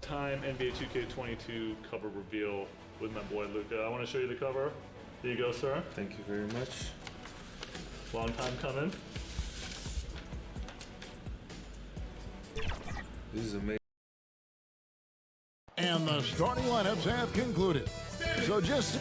Time NBA 2K22 cover reveal with my boy Luca. I want to show you the cover. Here you go, sir. Thank you very much. Long time coming. This is amazing. And the starting lineups have concluded. So just...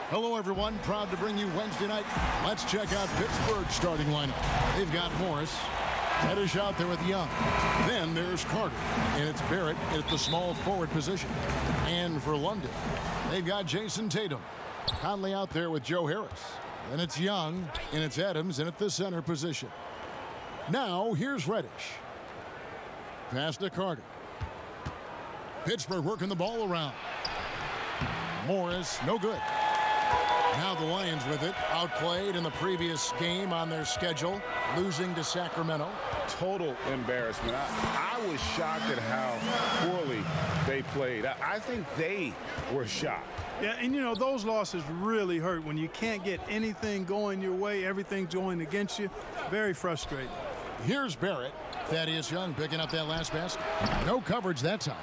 Hello, everyone. Proud to bring you Wednesday night. Let's check out Pittsburgh's starting lineup. They've got Morris. Reddish out there with Young. Then there's Carter. And it's Barrett at the small forward position. And for London, they've got Jason Tatum. Conley out there with Joe Harris. Then it's Young. And it's Adams in at the center position. Now, here's Reddish. Pass to Carter. Pittsburgh working the ball around. Morris, no good. Now the Lions with it, outplayed in the previous game on their schedule, losing to Sacramento. Total embarrassment. I was shocked at how poorly they played. I think they were shocked. Yeah, and you know, those losses really hurt when you can't get anything going your way, everything's going against you. Very frustrating. Here's Barrett. Thaddeus Young picking up that last basket. No coverage that time.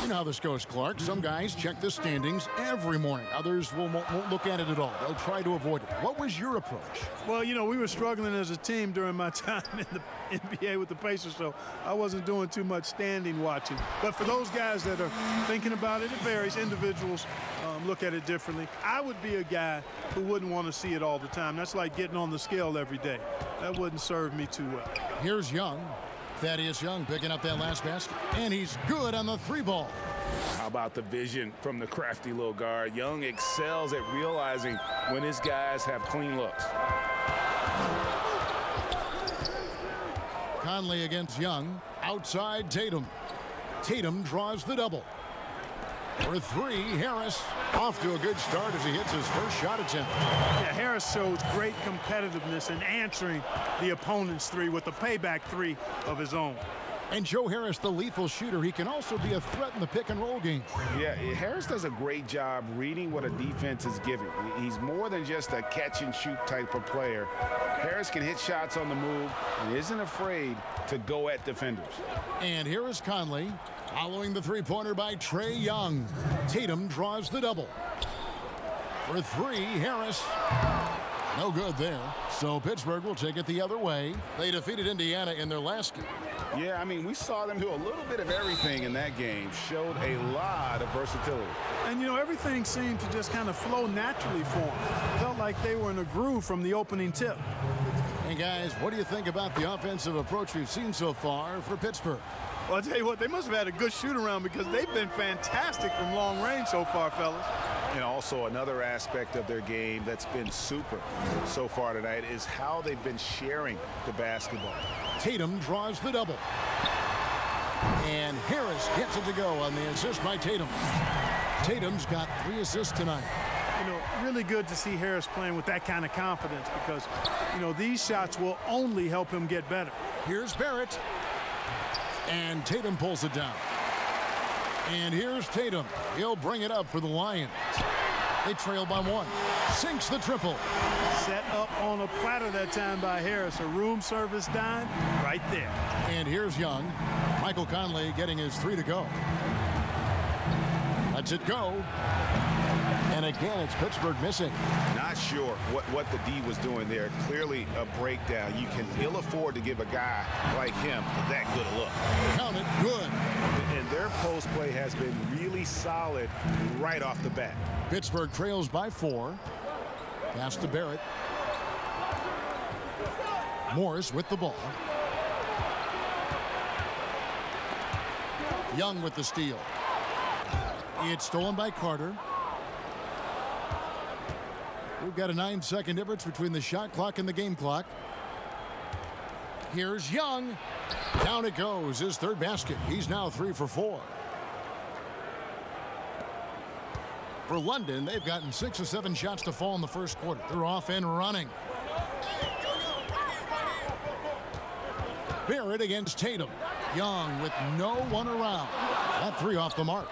You know how this goes, Clark. Some guys check the standings every morning. Others won't look at it at all. They'll try to avoid it. What was your approach? Well, you know, we were struggling as a team during my time in the NBA with the Pacers, so I wasn't doing too much standing watching. But for those guys that are thinking about it, it varies. Individuals look at it differently. I would be a guy who wouldn't want to see it all the time. That's like getting on the scale every day. That wouldn't serve me too well. Here's Young. Thaddeus Young picking up that last basket. And he's good on the three ball. How about the vision from the crafty little guard? Young excels at realizing when his guys have clean looks. Conley against Young. Outside Tatum. Tatum draws the double. For three, Harris off to a good start as he hits his first shot attempt. Yeah, Harris shows great competitiveness in answering the opponent's three with the payback three of his own. And Joe Harris, the lethal shooter, he can also be a threat in the pick-and-roll game. Yeah, Harris does a great job reading what a defense is giving. He's more than just a catch-and-shoot type of player. Harris can hit shots on the move and isn't afraid to go at defenders. And here is Conley, following the three-pointer by Trae Young. Tatum draws the double. For three, Harris. No good there. So Pittsburgh will take it the other way. They defeated Indiana in their last game. Yeah, I mean, we saw them do a little bit of everything in that game. Showed a lot of versatility. And, you know, everything seemed to just kind of flow naturally for them. Felt like they were in a groove from the opening tip. And, guys, what do you think about the offensive approach we've seen so far for Pittsburgh? Well, I'll tell you what, they must have had a good shoot-around because they've been fantastic from long range so far, fellas. And also another aspect of their game that's been super so far tonight is how they've been sharing the basketball. Tatum draws the double. And Harris gets it to go on the assist by Tatum. Tatum's got 3 assists tonight. You know, really good to see Harris playing with that kind of confidence because, you know, these shots will only help him get better. Here's Barrett. And Tatum pulls it down. And here's Tatum. He'll bring it up for the Lions. They trail by 1. Sinks the triple. Set up on a platter that time by Harris. A room service dime right there. And here's Young. Michael Conley getting his 3 to go. Lets it go. And again, it's Pittsburgh missing. Not sure what the D was doing there. Clearly a breakdown. You can ill afford to give a guy like him that good a look. Count it, good. And their post play has been really solid right off the bat. Pittsburgh trails by 4. Pass to Barrett. Morris with the ball. Young with the steal. It's stolen by Carter. We've got a 9-second difference between the shot clock and the game clock. Here's Young. Down it goes, his 3rd basket. He's now 3 for 4. For London, they've gotten 6 or 7 shots to fall in the first quarter. They're off and running. Barrett against Tatum. Young with no one around. That 3 off the mark.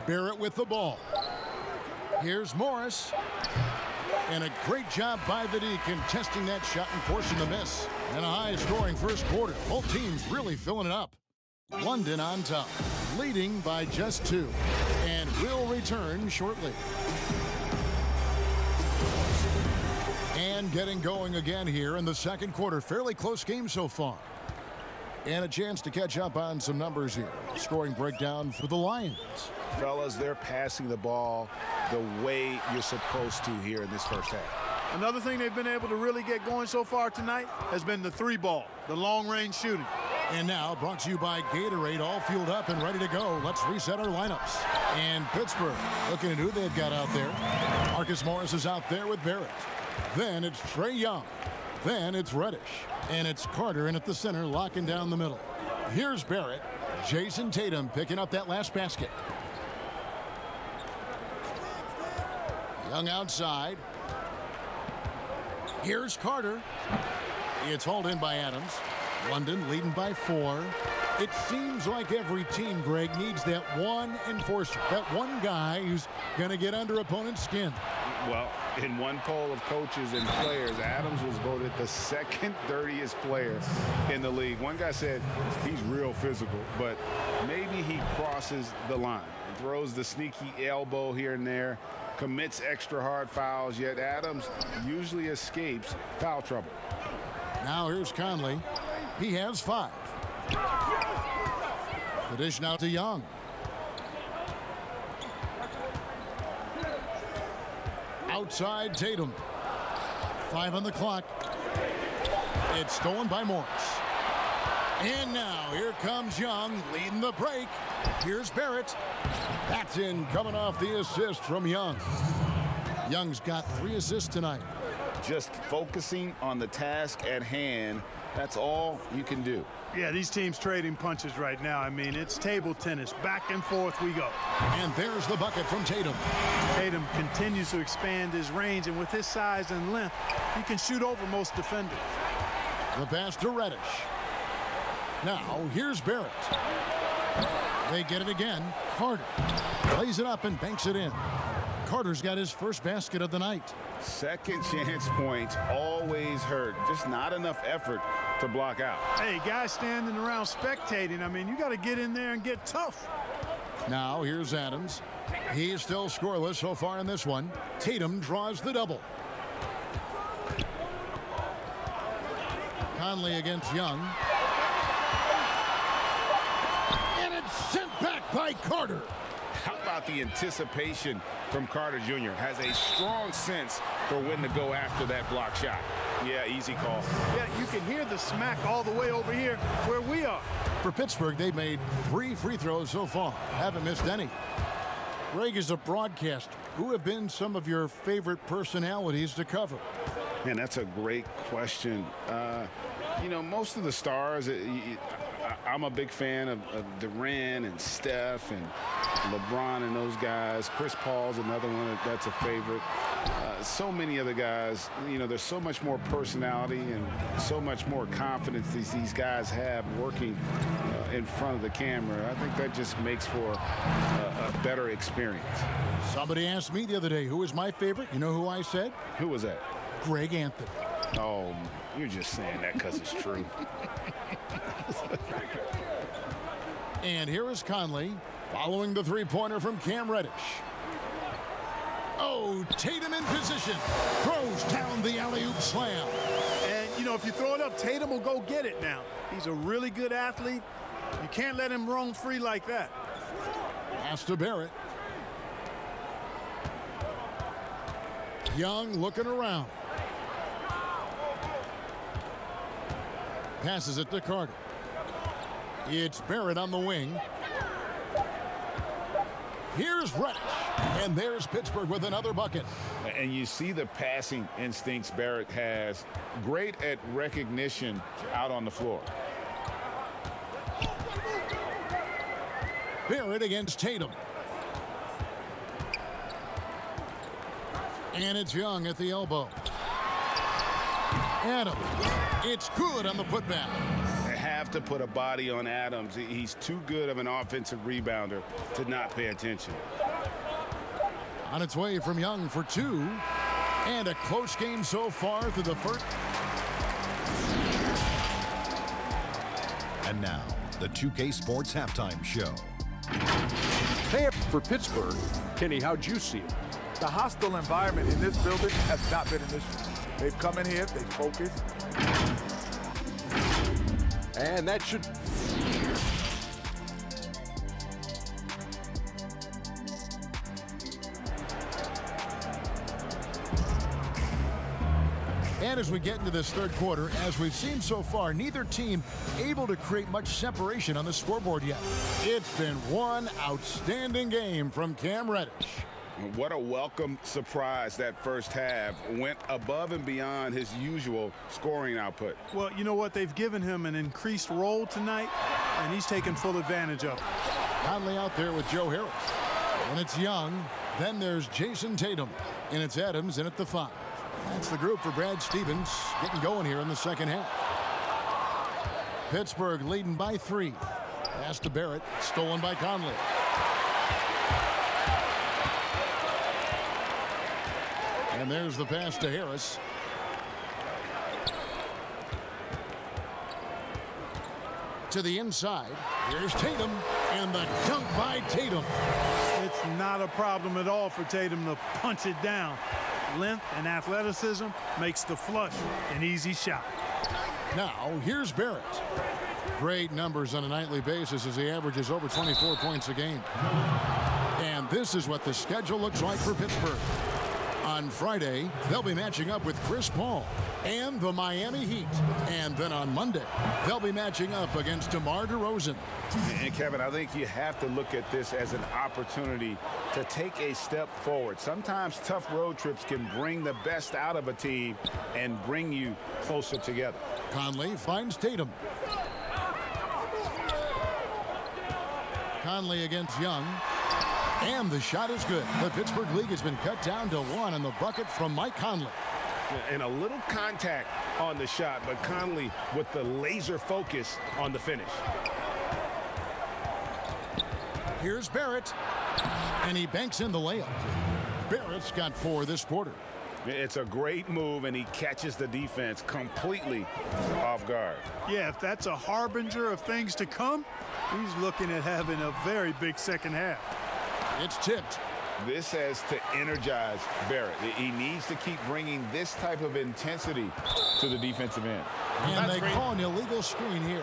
Barrett with the ball. Here's Morris. And a great job by the D contesting that shot and forcing the miss. And a high-scoring first quarter. Both teams really filling it up. London on top, leading by just 2. And will return shortly. And getting going again here in the second quarter. Fairly close game so far. And a chance to catch up on some numbers here. Scoring breakdown for the Lions. Fellas, they're passing the ball the way you're supposed to here in this first half. Another thing they've been able to really get going so far tonight has been the 3-ball, the long-range shooting. And now brought to you by Gatorade, all fueled up and ready to go. Let's reset our lineups. And Pittsburgh, looking at who they've got out there. Marcus Morris is out there with Barrett. Then it's Trae Young. Then it's Reddish. And it's Carter in at the center, locking down the middle. Here's Barrett. Jason Tatum picking up that last basket. Young outside. Here's Carter. It's hauled in by Adams. London leading by 4. It seems like every team, Greg, needs that one enforcer, that one guy who's going to get under opponent's skin. Well, in one poll of coaches and players, Adams was voted the second dirtiest player in the league. One guy said he's real physical, but maybe he crosses the line and throws the sneaky elbow here and there, commits extra hard fouls, yet Adams usually escapes foul trouble. Now here's Conley. He has 5. The dish now to Young. Outside Tatum. 5 on the clock. It's stolen by Morris. And now here comes Young leading the break. Here's Barrett. That's in, coming off the assist from Young. Young's got 3 assists tonight. Just focusing on the task at hand, that's all you can do. Yeah, these teams trading punches right now. I mean, it's table tennis. Back and forth we go. And there's the bucket from Tatum. Tatum continues to expand his range, and with his size and length, he can shoot over most defenders. The pass to Reddish. Now, here's Barrett. They get it again. Carter lays it up and banks it in. Carter's got his first basket of the night. Second chance points always hurt. Just not enough effort to block out. Hey, guys standing around spectating, I mean, you got to get in there and get tough. Now here's Adams. He's still scoreless so far in this one. Tatum draws the double. Conley against Young. And it's sent back by Carter. How about the anticipation from Carter Jr.? Has a strong sense for when to go after that block shot. Yeah, easy call. Yeah, you can hear the smack all the way over here where we are. For Pittsburgh, they've made 3 free throws so far. Haven't missed any. Greg is a broadcaster. Who have been some of your favorite personalities to cover? Man, that's a great question. You know, most of the stars, I'm a big fan of Durant and Steph and LeBron and those guys. Chris Paul's another one that's a favorite. So many other guys, you know, there's so much more personality and so much more confidence these guys have working in front of the camera. I think that just makes for a better experience. Somebody asked me the other day, who was my favorite? You know who I said? Who was that? Greg Anthony. Oh, you're just saying that because it's true. And here is Conley following the three-pointer from Cam Reddish. Oh, Tatum in position. Throws down the alley-oop slam. And, you know, if you throw it up, Tatum will go get it now. He's a really good athlete. You can't let him roam free like that. Pass to Barrett. Young looking around. Passes it to Carter. It's Barrett on the wing. Here's Reddish. And there's Pittsburgh with another bucket. And you see the passing instincts Barrett has. Great at recognition out on the floor. Barrett against Tatum. And it's Young at the elbow. Adams. It's good on the putback. They have to put a body on Adams. He's too good of an offensive rebounder to not pay attention. On its way from Young for 2. And a close game so far through the first. And now, the 2K Sports Halftime Show. Hey, for Pittsburgh, Kenny, how'd you see it? The hostile environment in this building has not been an issue. They've come in here, they focused. And that should... And as we get into this third quarter, as we've seen so far, neither team able to create much separation on the scoreboard yet. It's been one outstanding game from Cam Reddish. What a welcome surprise that first half. Went above and beyond his usual scoring output. Well, you know what? They've given him an increased role tonight, and he's taken full advantage of it. Conley out there with Joe Harris. And it's Young. Then there's Jason Tatum. And it's Adams in at the 5. That's the group for Brad Stevens getting going here in the second half. Pittsburgh leading by 3. Pass to Barrett. Stolen by Conley. And there's the pass to Harris. To the inside. Here's Tatum. And the dunk by Tatum. It's not a problem at all for Tatum to punch it down. Length and athleticism makes the flush an easy shot. Now, here's Barrett. Great numbers on a nightly basis as he averages over 24 points a game. And this is what the schedule looks like for Pittsburgh. On Friday, they'll be matching up with Chris Paul and the Miami Heat. And then on Monday, they'll be matching up against DeMar DeRozan. And Kevin, I think you have to look at this as an opportunity to take a step forward. Sometimes tough road trips can bring the best out of a team and bring you closer together. Conley finds Tatum. Conley against Young. And the shot is good. The Pittsburgh League has been cut down to 1 on the bucket from Mike Conley. And a little contact on the shot, but Conley with the laser focus on the finish. Here's Barrett. And he banks in the layup. Barrett's got 4 this quarter. It's a great move, and he catches the defense completely off guard. Yeah, if that's a harbinger of things to come, he's looking at having a very big second half. It's tipped. This has to energize Barrett. He needs to keep bringing this type of intensity to the defensive end. And they call an illegal screen here.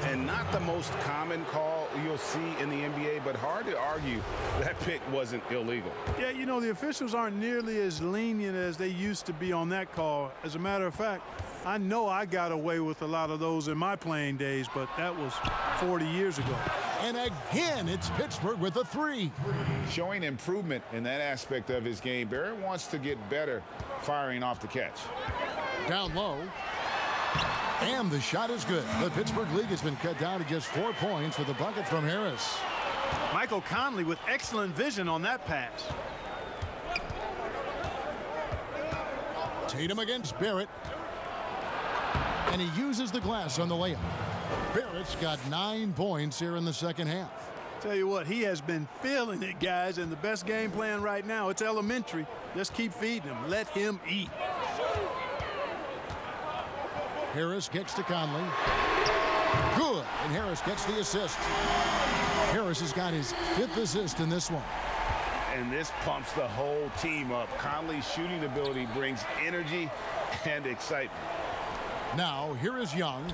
And not the most common call you'll see in the NBA, but hard to argue that pick wasn't illegal. Yeah, you know, the officials aren't nearly as lenient as they used to be on that call. As a matter of fact, I know I got away with a lot of those in my playing days, but that was 40 years ago. And again, it's Pittsburgh with a 3. Showing improvement in that aspect of his game. Barrett wants to get better firing off the catch. Down low. And the shot is good. The Pittsburgh League has been cut down to just 4 points with a bucket from Harris. Michael Conley with excellent vision on that pass. Tatum against Barrett. And he uses the glass on the layup. Barrett's got 9 points here in the second half. Tell you what, he has been feeling it, guys, and the best game plan right now, it's elementary. Just keep feeding him. Let him eat. Harris gets to Conley. Good, and Harris gets the assist. Harris has got his 5th assist in this one. And this pumps the whole team up. Conley's shooting ability brings energy and excitement. Now, here is Young.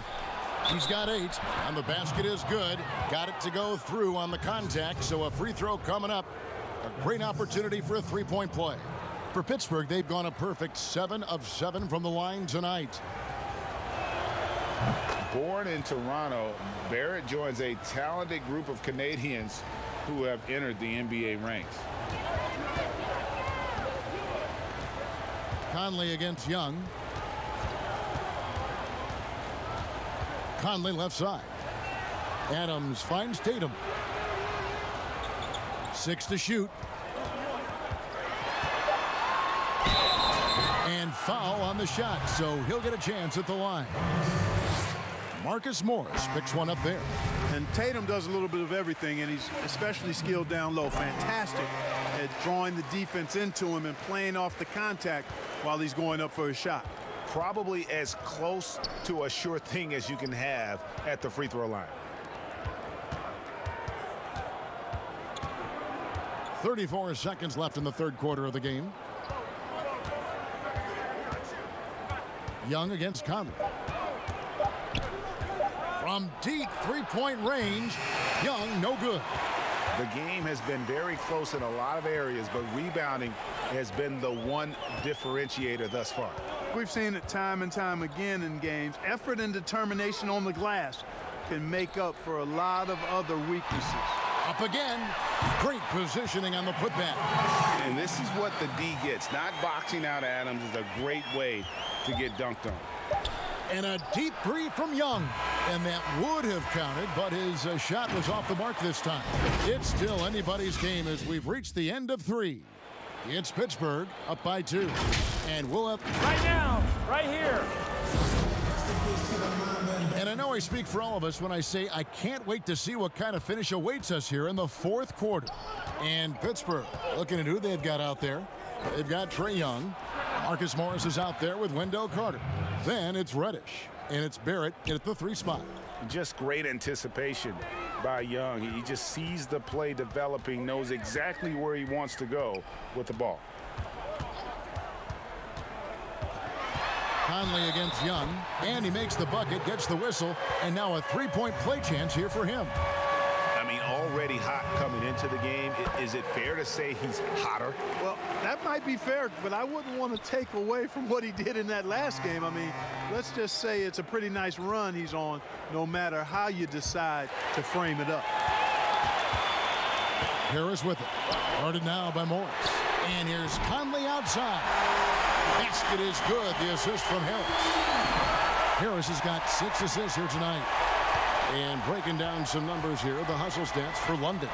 He's got 8, and the basket is good. Got it to go through on the contact, so a free throw coming up. A great opportunity for a 3-point play. For Pittsburgh, they've gone a perfect 7 of 7 from the line tonight. Born in Toronto, Barrett joins a talented group of Canadians who have entered the NBA ranks. Conley against Young. Conley left side. Adams finds Tatum. 6 to shoot. And foul on the shot, so he'll get a chance at the line. Marcus Morris picks one up there. And Tatum does a little bit of everything, and he's especially skilled down low. Fantastic at drawing the defense into him and playing off the contact while he's going up for a shot. Probably as close to a sure thing as you can have at the free throw line. 34 seconds left in the third quarter of the game. Young against Conley. From deep three-point range, Young, no good. The game has been very close in a lot of areas, but rebounding has been the one differentiator thus far. We've seen it time and time again in games. Effort and determination on the glass can make up for a lot of other weaknesses. Up again. Great positioning on the putback. And this is what the D gets. Not boxing out Adams is a great way to get dunked on. And a deep three from Young. And that would have counted, but his shot was off the mark this time. It's still anybody's game as we've reached the end of three. It's Pittsburgh up by 2. And we'll have... Right now, right here. And I know I speak for all of us when I say I can't wait to see what kind of finish awaits us here in the fourth quarter. And Pittsburgh, looking at who they've got out there. They've got Trae Young. Marcus Morris is out there with Wendell Carter. Then it's Reddish. And it's Barrett at the 3 spot. Just great anticipation by Young. He just sees the play developing, knows exactly where he wants to go with the ball. Conley against Young, and he makes the bucket, gets the whistle, and now a three-point play chance here for him. I mean, already hot coming into the game. Is it fair to say he's hotter? Well, that might be fair, but I wouldn't want to take away from what he did in that last game. I mean, let's just say it's a pretty nice run he's on, no matter how you decide to frame it up. Harris with it. Guarded now by Morris. And here's Conley outside. Basket is good. The assist from Harris. Harris has got 6 assists here tonight. And breaking down some numbers here, the hustle stats for London.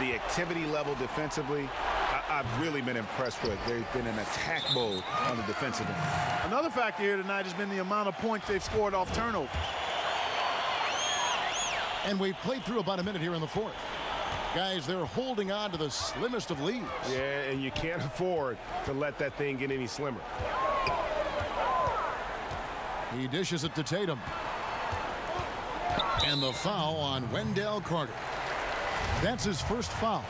The activity level defensively, I've really been impressed with. They've been in attack mode on the defensive end. Another factor here tonight has been the amount of points they've scored off turnover. And we've played through about a minute here in the fourth. Guys, they're holding on to the slimmest of leads. Yeah, and you can't afford to let that thing get any slimmer. He dishes it to Tatum. And the foul on Wendell Carter. That's his first foul.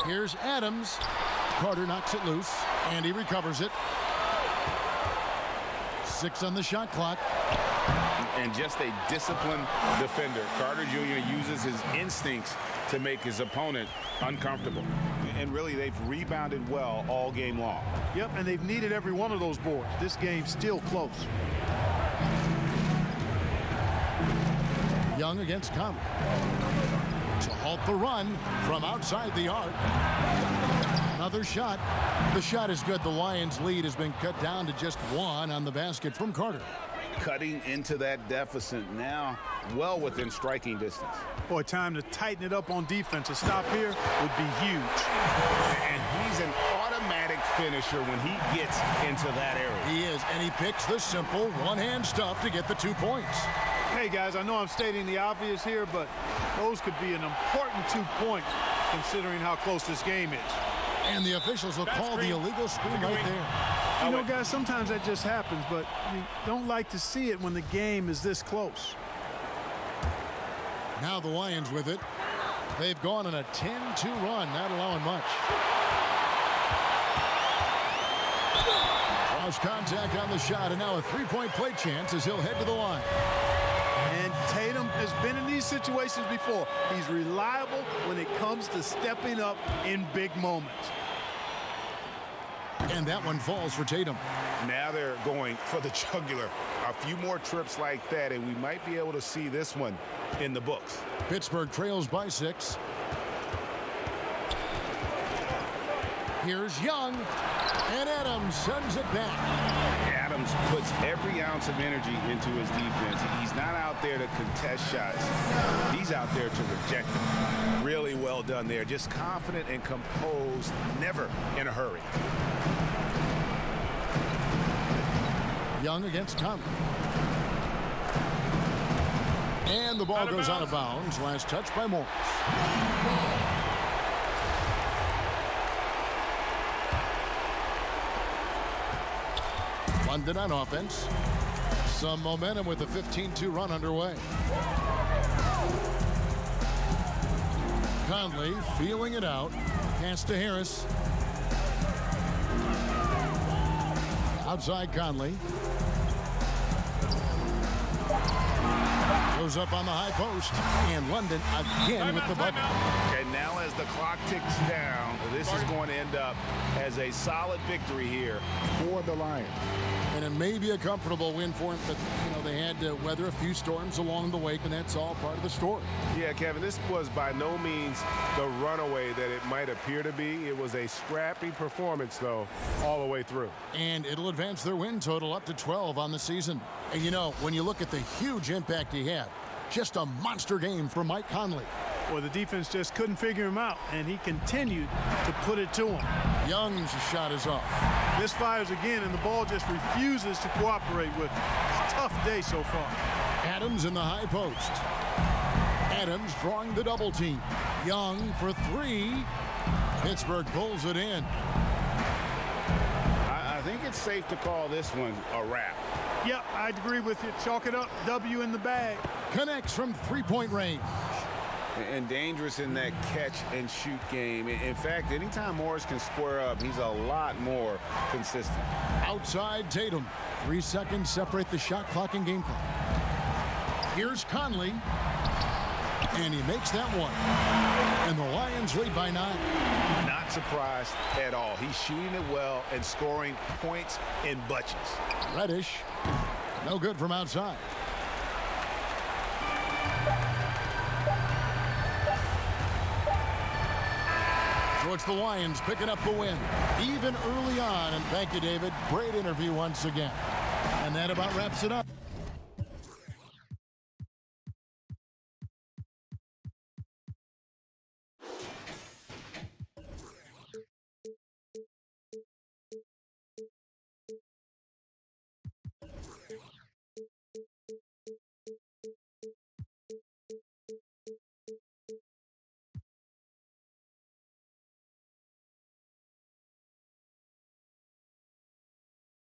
Here's Adams. Carter knocks it loose, and he recovers it. 6 on the shot clock. And just a disciplined defender. Carter Jr. uses his instincts to make his opponent uncomfortable. And really, they've rebounded well all game long. Yep, and they've needed every one of those boards. This game's still close. Young against Conley. To halt the run from outside the arc. Another shot. The shot is good. The Lions' lead has been cut down to just 1 on the basket from Carter. Cutting into that deficit now, well within striking distance. Boy, time to tighten it up on defense. A stop here would be huge. And he's an automatic finisher when he gets into that area. He is, and he picks the simple one-hand stuff to get the 2 points. Hey, guys, I know I'm stating the obvious here, but those could be an important 2 points considering how close this game is. And the officials will call the illegal screen right there. You know, guys, sometimes that just happens, but you don't like to see it when the game is this close. Now the Lions with it. They've gone on a 10-2 run, not allowing much. Cross contact on the shot, and now a 3-point play chance as he'll head to the line. And Tatum has been in these situations before. He's reliable when it comes to stepping up in big moments. And that one falls for Tatum. Now they're going for the jugular. A few more trips like that, and we might be able to see this one in the books. Pittsburgh trails by 6. Here's Young, and Adams sends it back. Adams puts every ounce of energy into his defense. He's not out there to contest shots. He's out there to reject them. Really well done there. Just confident and composed, never in a hurry. Young against Conley. And the ball goes out of bounds. Last touch by Morris. London on offense. Some momentum with a 15-2 run underway. Conley feeling it out. Pass to Harris. Outside Conley. Goes up on the high post. And London again with the bucket. And now as the clock ticks down, this is going to end up as a solid victory here for the Lions. And it may be a comfortable win for him, but they had to weather a few storms along the way, and that's all part of the story. Yeah, Kevin, this was by no means the runaway that it might appear to be. It was a scrappy performance, though, all the way through. And it'll advance their win total up to 12 on the season. And when you look at the huge impact he had, just a monster game for Mike Conley. Well, the defense just couldn't figure him out, and he continued to put it to him. Young's shot is off. Misfires again, and the ball just refuses to cooperate with him. Tough day so far. Adams in the high post. Adams drawing the double team. Young for three. Pittsburgh pulls it in. I think it's safe to call this one a wrap. Yep, I'd agree with you. Chalk it up. W in the bag. Connects from three-point range. And dangerous in that catch-and-shoot game. In fact, anytime Morris can square up, he's a lot more consistent. Outside Tatum. 3 seconds separate the shot clock and game clock. Here's Conley. And he makes that one. And the Lions lead by 9. Not surprised at all. He's shooting it well and scoring points in bunches. Reddish. No good from outside. So it's the Lions picking up the win, even early on. And thank you, David. Great interview once again. And that about wraps it up.